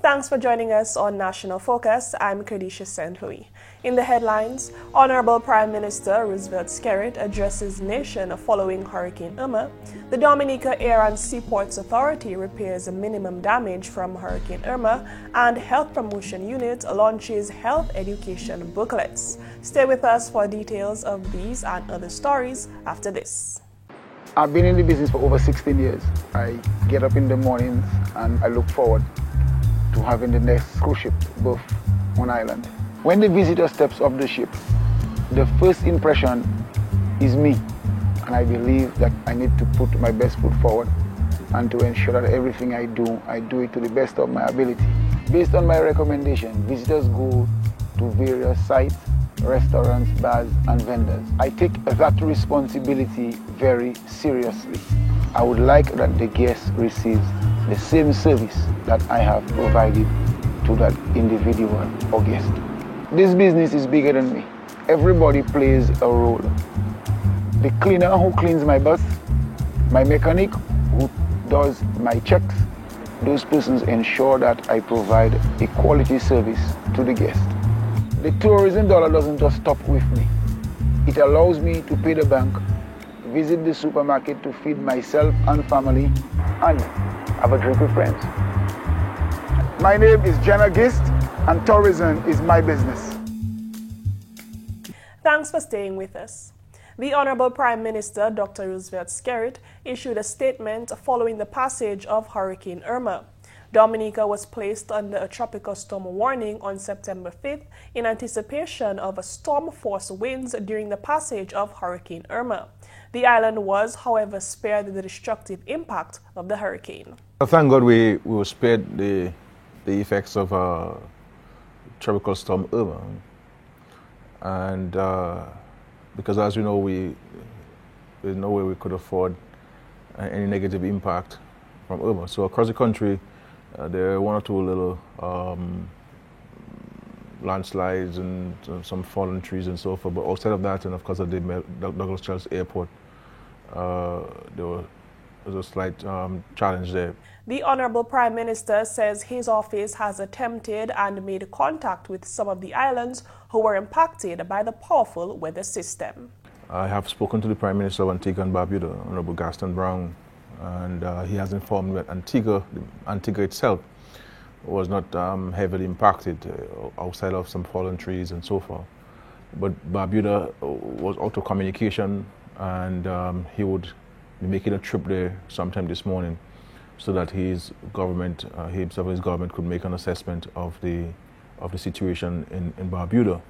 Thanks for joining us on National Focus. I'm Kadisha St. Louis. In the headlines, Honorable Prime Minister Roosevelt Skerrit addresses nation following Hurricane Irma. The Dominica Air and Seaports Authority repairs minimum damage from Hurricane Irma, and Health Promotion Unit launches health education booklets. Stay with us for details of these and other stories after this. I've been in the business for over 16 years. I get up in the mornings and I look forward to having the next cruise ship berth on island. When the visitor steps off the ship, the first impression is me. And I believe that I need to put my best foot forward and to ensure that everything I do it to the best of my ability. Based on my recommendation, visitors go to various sites, restaurants, bars, and vendors. I take that responsibility very seriously. I would like that the guest receives the same service that I have provided to that individual or guest. This business is bigger than me. Everybody plays a role. The cleaner who cleans my bus, my mechanic who does my checks, those persons ensure that I provide a quality service to the guest. The tourism dollar doesn't just stop with me. It allows me to pay the bank, visit the supermarket to feed myself and family, and have a drink with friends. My name is Jenna Gist, and tourism is my business. Thanks for staying with us. The Honorable Prime Minister, Dr. Roosevelt Skerrit, issued a statement following the passage of Hurricane Irma. Dominica was placed under a tropical storm warning on September 5th in anticipation of storm-force winds during the passage of Hurricane Irma. The island was, however, spared the destructive impact of the hurricane. Thank God we were spared the effects of tropical storm Irma. And because as you know, there's no way we could afford any negative impact from Irma. So across the country, there are one or two little landslides and some fallen trees and so forth. But outside of that, and of course at the Douglas Church Airport, there was a slight challenge there. The Honorable Prime Minister says his office has attempted and made contact with some of the islands who were impacted by the powerful weather system. I have spoken to the Prime Minister of Antigua and Barbuda, Honorable Gaston Brown, and he has informed me that Antigua itself was not heavily impacted outside of some fallen trees and so forth. But Barbuda was out of communication, and he would be making a trip there sometime this morning so that his government, himself and his government could make an assessment of the situation in Barbuda.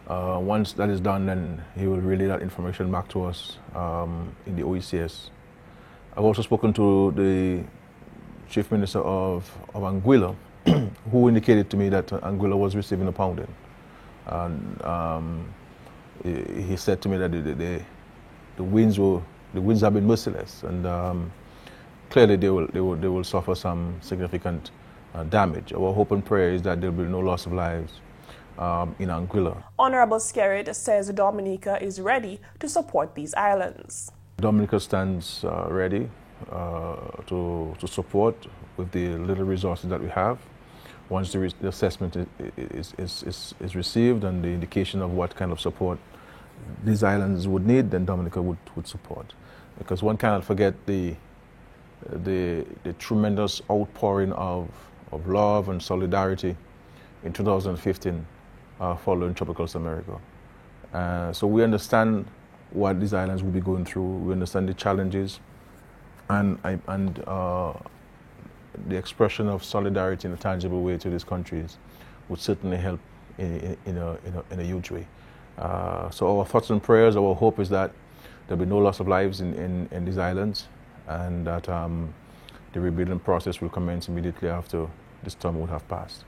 Once that is done, then he will relay that information back to us in the OECS. I've also spoken to the Chief Minister of Anguilla, who indicated to me that Anguilla was receiving a pounding. And he said to me that the winds have been merciless, and clearly they will suffer some significant damage. Our hope and prayer is that there will be no loss of lives in Anguilla. Honorable Skerrit says Dominica is ready to support these islands. Dominica stands ready to support with the little resources that we have. Once the assessment is received and the indication of what kind of support these islands would need, then Dominica would support. Because one cannot forget the tremendous outpouring of love and solidarity in 2015 following Tropical America. So we understand what these islands will be going through. We understand the challenges, and the expression of solidarity in a tangible way to these countries would certainly help in a huge way. So our thoughts and prayers, our hope is that there'll be no loss of lives in these islands, and that the rebuilding process will commence immediately after the storm would have passed.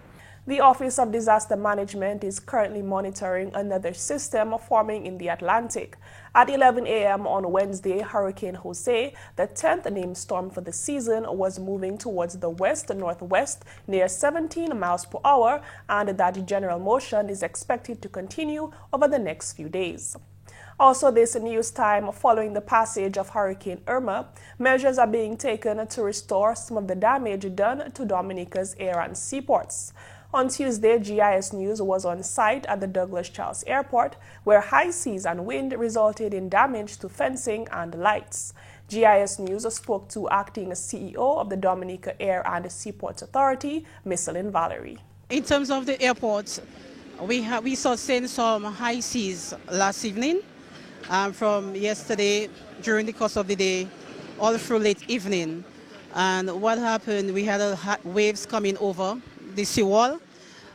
The Office of Disaster Management is currently monitoring another system forming in the Atlantic. At 11 a.m. on Wednesday, Hurricane Jose, the 10th named storm for the season, was moving towards the west-northwest near 17 miles per hour, and that general motion is expected to continue over the next few days. Also this news time, following the passage of Hurricane Irma, measures are being taken to restore some of the damage done to Dominica's air and seaports. On Tuesday, GIS News was on site at the Douglas Charles Airport, where high seas and wind resulted in damage to fencing and lights. GIS News spoke to acting CEO of the Dominica Air and Seaports Authority, Misselin Valerie. In terms of the airport, we saw some high seas last evening, from yesterday during the course of the day, all through late evening. And what happened? We had waves coming over the seawall,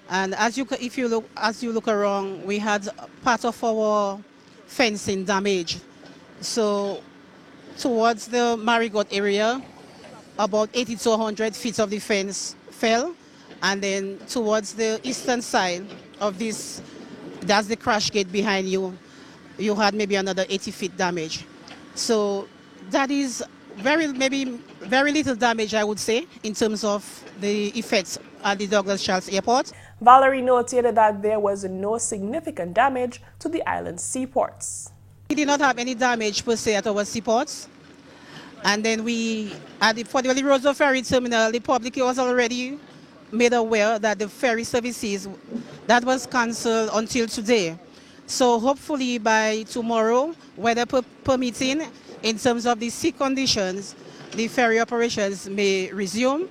and as you look around, we had part of our fencing damaged. So towards the Marigot area, about 80 to 100 feet of the fence fell, and then towards the eastern side of this, that's the crash gate behind you, you had maybe another 80 feet damage. So that is very little damage, I would say, in terms of the effects at the Douglas Charles Airport. Valerie noted that there was no significant damage to the island's seaports. We did not have any damage per se at our seaports. And then for the Roseau Ferry Terminal, the public was already made aware that the ferry services, that was cancelled until today. So hopefully by tomorrow, weather permitting, in terms of the sea conditions, the ferry operations may resume.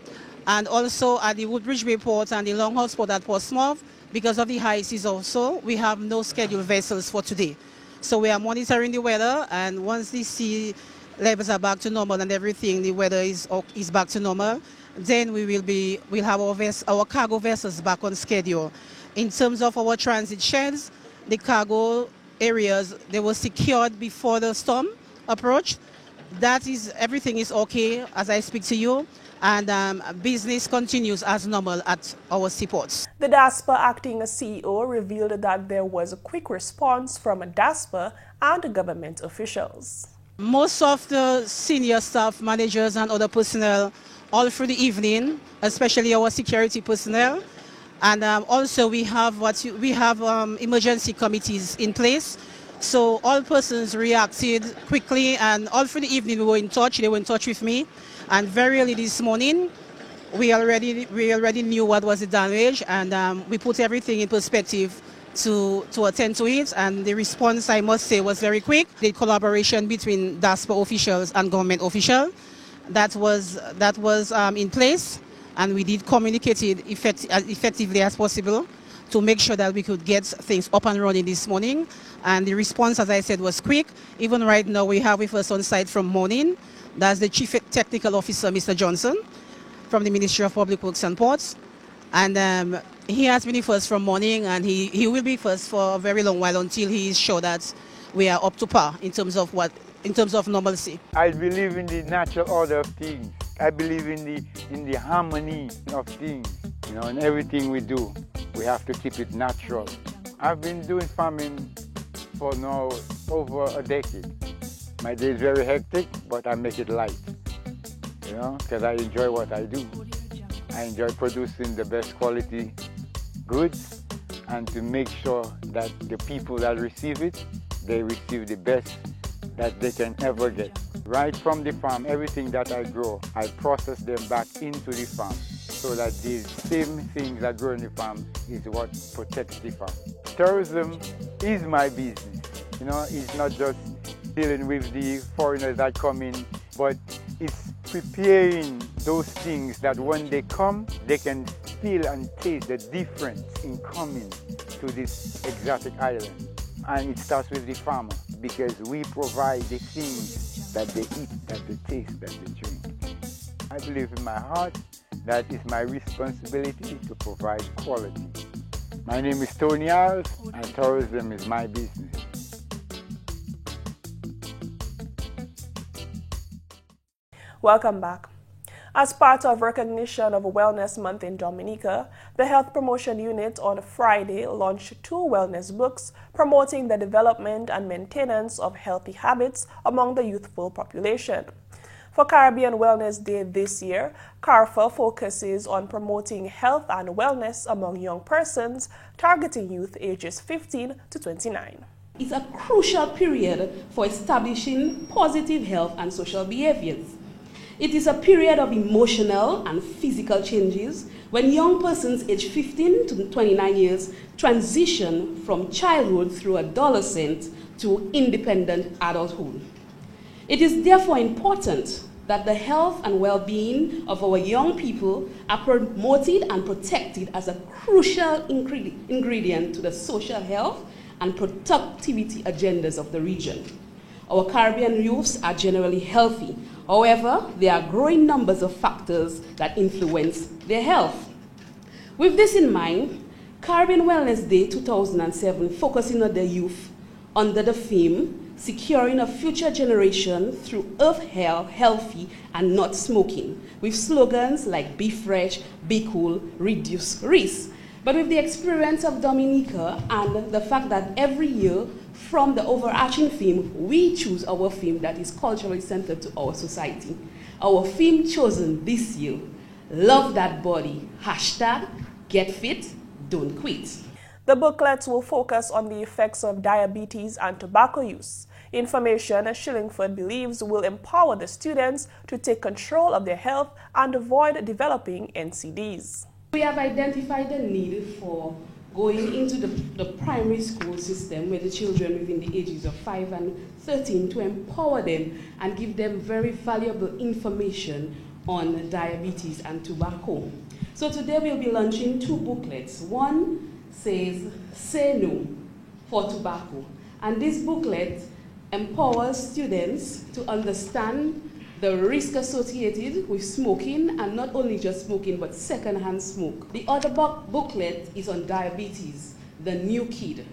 And also at the Woodbridge Bay Port and the Longhouse Port at Portsmouth, because of the high seas also, we have no scheduled vessels for today. So we are monitoring the weather, and once the sea levels are back to normal and everything, the weather is back to normal, then we'll have our cargo vessels back on schedule. In terms of our transit sheds, the cargo areas, they were secured before the storm approached. Everything is okay as I speak to you, and business continues as normal at our seaports. The DASPA acting CEO revealed that there was a quick response from DASPA and government officials. Most of the senior staff, managers and other personnel all through the evening, especially our security personnel, and also we have emergency committees in place. So all persons reacted quickly, and all through the evening we were in touch. They were in touch with me, and very early this morning we already knew what was the damage, and we put everything in perspective to attend to it. And the response, I must say, was very quick. The collaboration between DASPA officials and government officials that was in place, and we did communicate it as effectively as possible to make sure that we could get things up and running this morning. And the response, as I said, was quick. Even right now, we have with us on site from morning, that's the Chief Technical Officer, Mr. Johnson, from the Ministry of Public Works and Ports. And he has been with us from morning, and he will be with us for a very long while until he is sure that we are up to par in terms of normalcy. I believe in the natural order of things. I believe in the harmony of things. In everything we do, we have to keep it natural. I've been doing farming for now over a decade. My day is very hectic, but I make it light, because I enjoy what I do. I enjoy producing the best quality goods, and to make sure that the people that receive it, they receive the best that they can ever get. Right from the farm, everything that I grow, I process them back into the farm, so that the same things that grow in the farm is what protects the farm. Tourism is my business. It's not just dealing with the foreigners that come in, but it's preparing those things that when they come, they can feel and taste the difference in coming to this exotic island. And it starts with the farmer, because we provide the things that they eat, that they taste, that they drink. I believe in my heart that it's my responsibility to provide quality. My name is Tony Alves, and tourism is my business. Welcome back. As part of recognition of Wellness Month in Dominica, the Health Promotion Unit on Friday launched 2 wellness books promoting the development and maintenance of healthy habits among the youthful population. For Caribbean Wellness Day this year, CARFA focuses on promoting health and wellness among young persons, targeting youth ages 15 to 29. It's a crucial period for establishing positive health and social behaviors. It is a period of emotional and physical changes when young persons aged 15 to 29 years transition from childhood through adolescence to independent adulthood. It is therefore important that the health and well-being of our young people are promoted and protected as a crucial ingredient to the social health and productivity agendas of the region. Our Caribbean youths are generally healthy. However, there are growing numbers of factors that influence their health. With this in mind, Caribbean Wellness Day 2007 focusing on the youth under the theme Securing a Future Generation Through Earth Healthy and Not Smoking, with slogans like Be Fresh, Be Cool, Reduce Risk. But with the experience of Dominica and the fact that every year from the overarching theme, we choose our theme that is culturally centered to our society. Our theme chosen this year, Love That Body, #Get Fit, Don't Quit. The booklets will focus on the effects of diabetes and tobacco use. Information Shillingford believes will empower the students to take control of their health and avoid developing NCDs. We have identified the need for going into the primary school system where the children within the ages of 5 and 13 to empower them and give them very valuable information on diabetes and tobacco. So today we'll be launching 2 booklets. One says, Say No for Tobacco. And this booklet empowers students to understand the risk associated with smoking, and not only just smoking, but secondhand smoke. The other booklet is on diabetes, the new kid.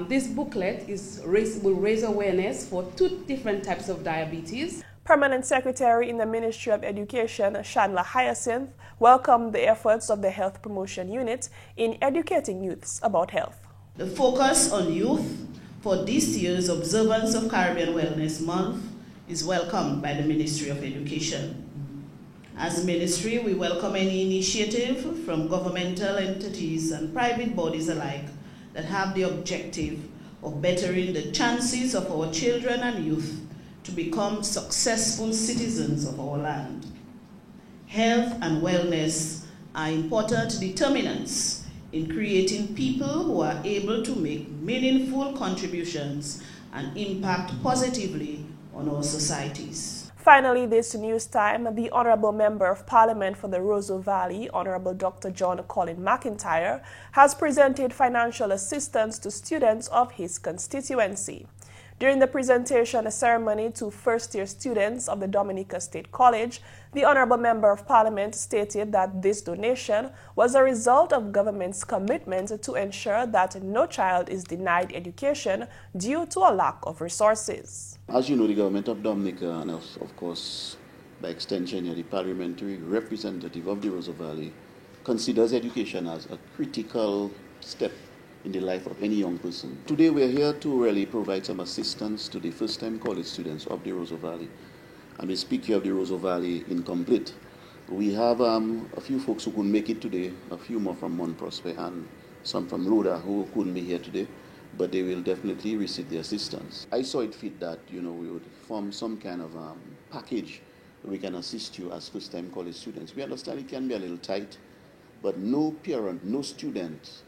This booklet will raise awareness for 2 different types of diabetes. Permanent Secretary in the Ministry of Education, Chandler Hyacinth, welcomed the efforts of the Health Promotion Unit in educating youths about health. The focus on youth for this year's observance of Caribbean Wellness Month is welcomed by the Ministry of Education. As a ministry, we welcome any initiative from governmental entities and private bodies alike that have the objective of bettering the chances of our children and youth to become successful citizens of our land. Health and wellness are important determinants in creating people who are able to make meaningful contributions and impact positively on our societies. Finally, this news time, the Honorable Member of Parliament for the Roseau Valley, Honorable Dr. John Colin McIntyre, has presented financial assistance to students of his constituency. During the presentation ceremony to first-year students of the Dominica State College, the Honorable Member of Parliament stated that this donation was a result of government's commitment to ensure that no child is denied education due to a lack of resources. As you know, the government of Dominica, and of course, by extension, the parliamentary representative of the Roseau Valley, considers education as a critical step in the life of any young person. Today we're here to really provide some assistance to the first-time college students of the Roseau Valley. And we speak here of the Roseau Valley incomplete. We have a few folks who couldn't make it today, a few more from Mount Prosper and some from Rhoda who couldn't be here today, but they will definitely receive the assistance. I saw it fit that we would form some kind of package where we can assist you as first-time college students. We understand it can be a little tight, but no parent, no student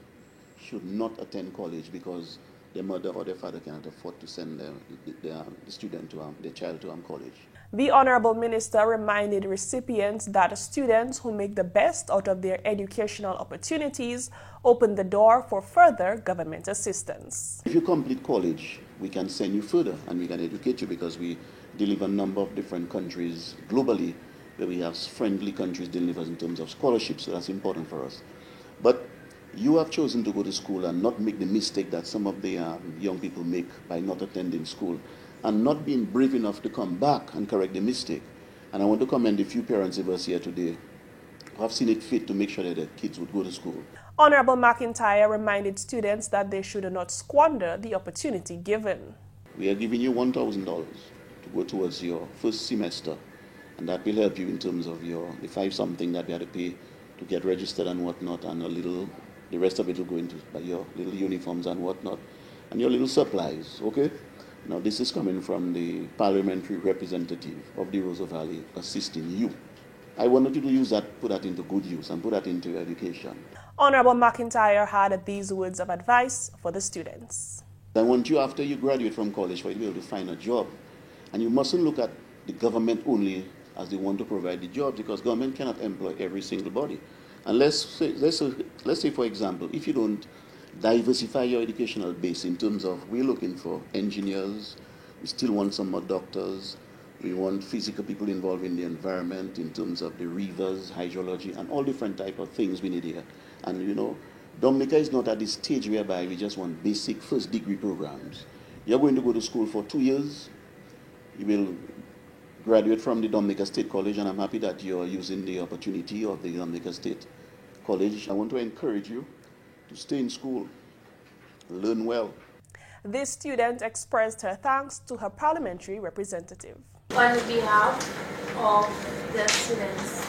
should not attend college because their mother or their father cannot afford to send their child to college. The Honorable Minister reminded recipients that students who make the best out of their educational opportunities open the door for further government assistance. If you complete college, we can send you further and we can educate you because we deliver a number of different countries globally where we have friendly countries deliver in terms of scholarships, so that's important for us. But you have chosen to go to school and not make the mistake that some of the young people make by not attending school and not being brave enough to come back and correct the mistake. And I want to commend a few parents of us here today who have seen it fit to make sure that their kids would go to school. Honorable McIntyre reminded students that they should not squander the opportunity given. We are giving you $1,000 to go towards your first semester, and that will help you in terms of the 5-something that we had to pay to get registered and whatnot, and the rest of it will go into your little uniforms and whatnot, and your little supplies, okay? Now this is coming from the parliamentary representative of the Roseau Valley assisting you. I wanted you to use that, put that into good use and put that into your education. Honorable McIntyre had these words of advice for the students. I want you, after you graduate from college, for you to be able to find a job. And you mustn't look at the government only as they want to provide the jobs, because government cannot employ every single body. And let's say, for example, if you don't diversify your educational base in terms of, we're looking for engineers, we still want some more doctors, we want physical people involved in the environment in terms of the rivers, hydrology, and all different type of things we need here. And you know, Dominica is not at this stage whereby we just want basic first degree programs. You're going to go to school for 2 years, you will graduate from the Dominica State College, and I'm happy that you're using the opportunity of the Dominica State College. I want to encourage you to stay in school, learn well. This student expressed her thanks to her parliamentary representative. On behalf of the students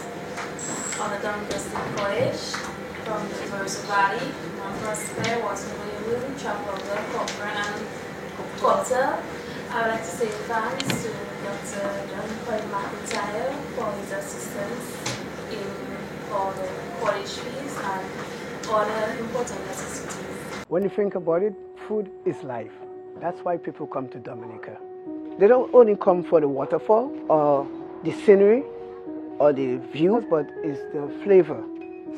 of the Dominica State College from the Roseau Valley, Mount Prospect, Waterloo, Trafalgar, Cochrane, and Cotter, I would like to say thanks to Dr. John Coy McIntyre for his assistance in all the college fees and all the important necessities. When you think about it, food is life. That's why people come to Dominica. They don't only come for the waterfall or the scenery or the views, but it's the flavor.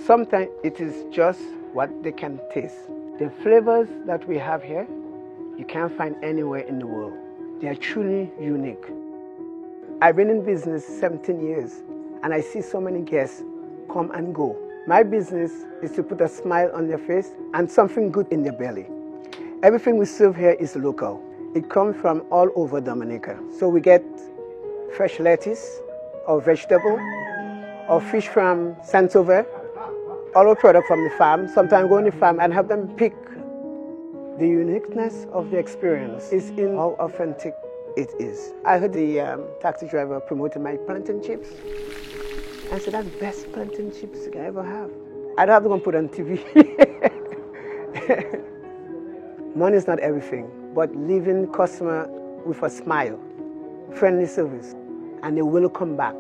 Sometimes it is just what they can taste. The flavors that we have here, you can't find anywhere in the world. They are truly unique. I've been in business 17 years, and I see so many guests come and go. My business is to put a smile on their face and something good in their belly. Everything we serve here is local. It comes from all over Dominica. So we get fresh lettuce or vegetable or fish from Saint-Sauveur, all our product from the farm. Sometimes go on the farm and have them pick. The uniqueness of the experience is in how authentic it is. I heard the taxi driver promoting my plantain chips. I said, that's the best plantain chips you can ever have. I don't have to go and put on TV. Money is not everything, but leaving customer with a smile, friendly service, and they will come back.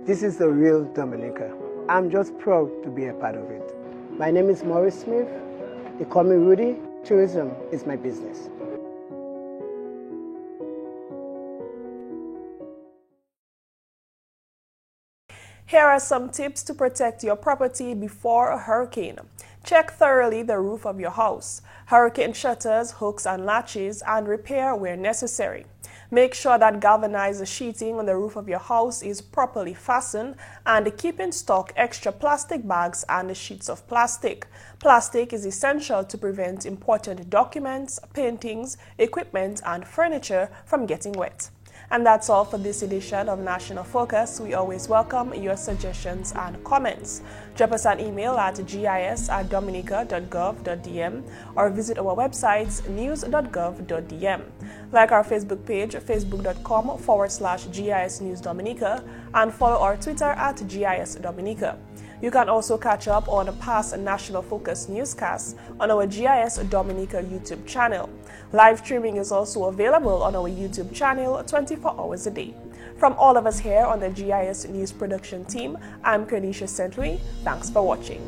This is the real Dominica. I'm just proud to be a part of it. My name is Maurice Smith. They call me Rudy. Tourism is my business. Here are some tips to protect your property before a hurricane. Check thoroughly the roof of your house, hurricane shutters, hooks and latches, and repair where necessary. Make sure that galvanized sheeting on the roof of your house is properly fastened, and keep in stock extra plastic bags and sheets of plastic. Plastic is essential to prevent important documents, paintings, equipment, and furniture from getting wet. And that's all for this edition of National Focus. We always welcome your suggestions and comments. Drop us an email at gis@dominica.gov.dm or visit our website news.gov.dm. Like our Facebook page, facebook.com/GIS News Dominica, and follow our Twitter at GIS Dominica. You can also catch up on past National Focus newscasts on our GIS Dominica YouTube channel. Live streaming is also available on our YouTube channel 24 hours a day. From all of us here on the GIS News production team, I'm Cornisha St. Louis. Thanks for watching.